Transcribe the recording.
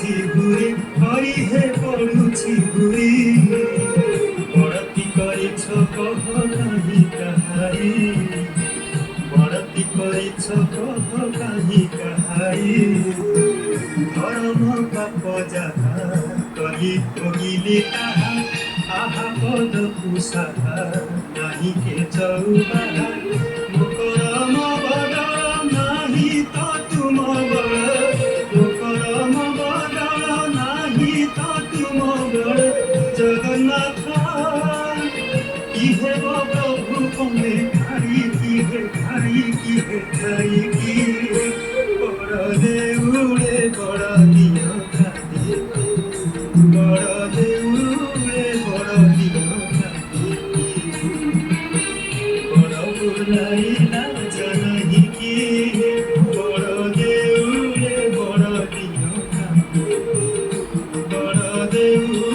ପଡ଼ୁଛି ଘୁରି ହରି ହେ ପଡ଼ୁଛି ଘୁରି ବଡ଼ତି କରିଛ କହ କାହିଁ କାହାରି ବଡ଼ତି କରିଛ କହ କାହିଁ କାହାରି ଧର୍ମ ପାପ ଯାହା କହି କହିଲି ତାହା ଆହା ପଦକୁ ସାହା ନାହିଁ କେ ଚଉବାହା ମୋ କରମ ବଡ଼ ନାହିଁ ତ ତୁମ ବଡ଼ ମୋ କରମ ବଡ଼ ନାହିଁ ତ ତୁମ ବଡ଼ ଜଗନ୍ନାଥ কিহে প্রভু কমে খাই কিহে খাই কি বড় দেউড়ে বড় দিও খাই বড় দেউড়ে বড় দিও খাই বড় বুলাইলা জানি কি বড় দেউড়ে বড় দিও খাই বড় দেউড়ে